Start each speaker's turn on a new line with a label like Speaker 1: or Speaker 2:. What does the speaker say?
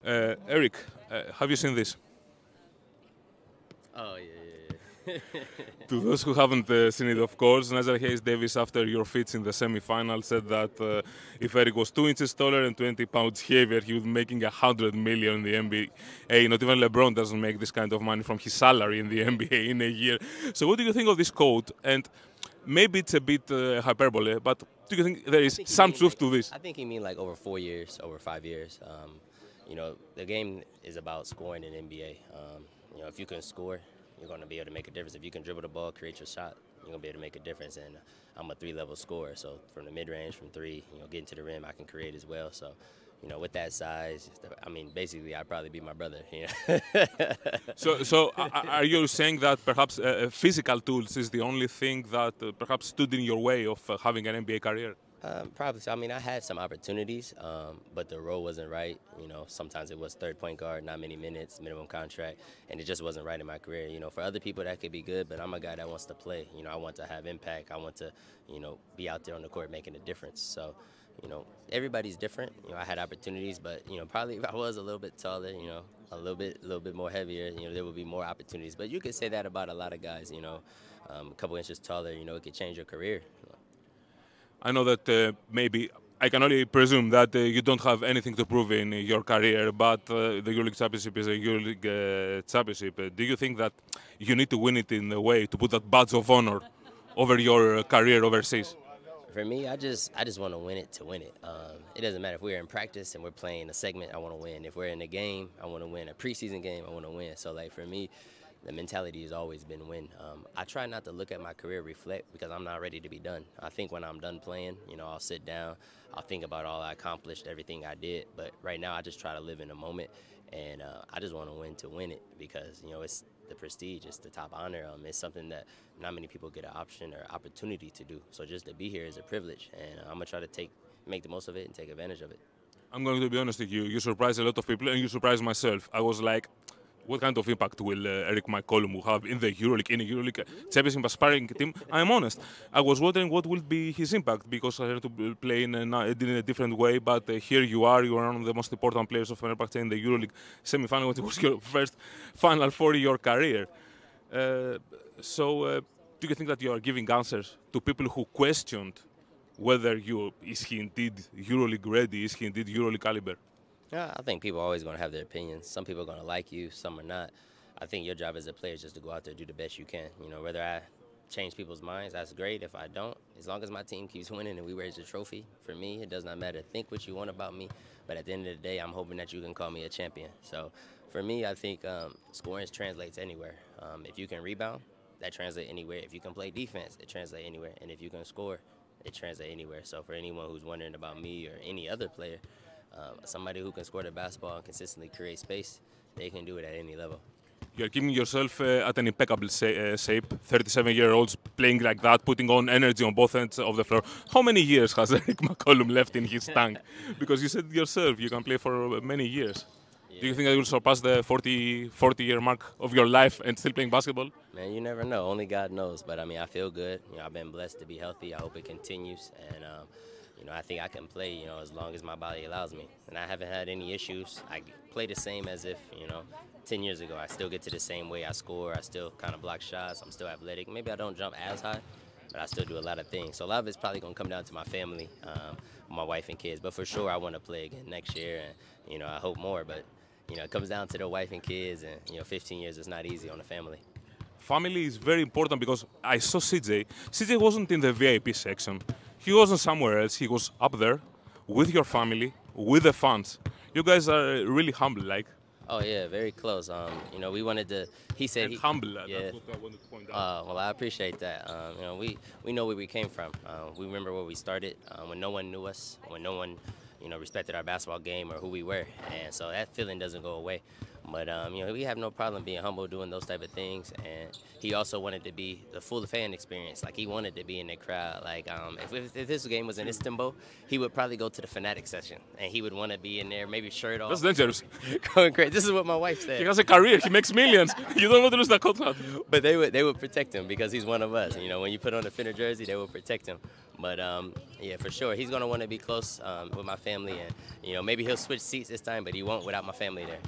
Speaker 1: Errick, have you seen this?
Speaker 2: Oh, yeah.
Speaker 1: To those who haven't seen it, of course, Nigel Hayes Davis, after your feats in the semi-final, said that if Errick was 2 inches taller and 20 pounds heavier, he would be making 100 million in the NBA. Not even LeBron doesn't make this kind of money from his salary in the NBA in a year. So what do you think of this quote? And maybe it's a bit hyperbole, but do you think there is some truth to this?
Speaker 2: I think he mean like over 4 years, over 5 years. The game is about scoring in NBA. If you can score, you're going to be able to make a difference. If you can dribble the ball, create your shot, you're going to be able to make a difference. And I'm a 3-level scorer, so from the mid-range, from 3, getting to the rim, I can create as well. So, with that size, I mean, basically, I'd probably be my brother.
Speaker 1: So are you saying that perhaps physical tools is the only thing that perhaps stood in your way of having an NBA career?
Speaker 2: Probably. So, I mean, I had some opportunities, but the role wasn't right. Sometimes it was third point guard, not many minutes, minimum contract, and it just wasn't right in my career. For other people that could be good, but I'm a guy that wants to play. I want to have impact. I want to, be out there on the court making a difference. So, everybody's different. I had opportunities, but probably if I was a little bit taller, a little bit more heavier, there would be more opportunities. But you could say that about a lot of guys. A couple inches taller, it could change your career.
Speaker 1: I know that maybe I can only presume that you don't have anything to prove in your career, but the EuroLeague Championship is a EuroLeague Championship. Do you think that you need to win it in a way to put that badge of honor over your career overseas?
Speaker 2: For me, I just want to win it to win it. It doesn't matter if we're in practice and we're playing a segment, I want to win. If we're in a game, I want to win. A preseason game, I want to win. So, like, for me, the mentality has always been win. I try not to look at my career reflect because I'm not ready to be done. I think when I'm done playing, I'll sit down, I'll think about all I accomplished, everything I did. But right now, I just try to live in the moment, and I just want to win it because, it's the prestige, it's the top honor. It's something that not many people get an option or opportunity to do. So just to be here is a privilege, and I'm going to try to make the most of it and take advantage of it.
Speaker 1: I'm going to be honest with you. You surprised a lot of people, and you surprised myself. I was like, what kind of impact will Errick McCollum have in the EuroLeague, in a EuroLeague championship aspiring team? I'm honest. I was wondering what will be his impact because I had to play in a different way. But here you are one of the most important players of Fenerbahçe in the EuroLeague semi-final. It was your first final for your career. Do you think that you are giving answers to people who questioned whether is he indeed EuroLeague ready? Is he indeed EuroLeague caliber?
Speaker 2: Yeah, I think people are always going to have their opinions. Some people are going to like you, some are not. I think your job as a player is just to go out there and do the best you can. Whether I change people's minds, that's great. If I don't, as long as my team keeps winning and we raise the trophy, for me, it does not matter. Think what you want about me, but at the end of the day, I'm hoping that you can call me a champion. So for me, I think scoring translates anywhere. If you can rebound, that translates anywhere. If you can play defense, it translates anywhere. And if you can score, it translates anywhere. So for anyone who's wondering about me or any other player, somebody who can score the basketball and consistently create space, they can do it at any level.
Speaker 1: You're keeping yourself at an impeccable shape. 37-year-olds playing like that, putting on energy on both ends of the floor. How many years has Errick McCollum left in his tank? Because you said yourself you can play for many years. Yeah. Do you think that you will surpass the 40-year mark of your life and still playing basketball?
Speaker 2: Man, you never know. Only God knows. But, I mean, I feel good. I've been blessed to be healthy. I hope it continues. And, I think I can play, as long as my body allows me. And I haven't had any issues. I play the same as if, 10 years ago. I still get to the same way I score. I still kind of block shots. I'm still athletic. Maybe I don't jump as high, but I still do a lot of things. So a lot of it's probably going to come down to my family, my wife and kids. But for sure, I want to play again next year. And, I hope more. But, it comes down to the wife and kids. And, 15 years is not easy on the family.
Speaker 1: Family is very important because I saw CJ. CJ wasn't in the VIP section. He wasn't somewhere else. He was up there with your family, with the fans. You guys are really humble, like.
Speaker 2: Oh, yeah, very close. We wanted to, he said.
Speaker 1: Humble,
Speaker 2: yeah.
Speaker 1: That's what I wanted to point out.
Speaker 2: Well, I appreciate that. We know where we came from. We remember where we started, when no one knew us, when no one, respected our basketball game or who we were. And so that feeling doesn't go away. But, we have no problem being humble, doing those type of things. And he also wanted to be the full fan experience. Like, he wanted to be in the crowd. Like, if this game was in Istanbul, he would probably go to the Fanatic section. And he would want to be in there, maybe shirt off.
Speaker 1: That's dangerous.
Speaker 2: Going crazy. This is what my wife said.
Speaker 1: He has a career. He makes millions. You don't want to lose that contract.
Speaker 2: But they would protect him because he's one of us. When you put on the Fener jersey, they would protect him. But yeah, for sure, he's gonna want to be close with my family, and maybe he'll switch seats this time, but he won't without my family there.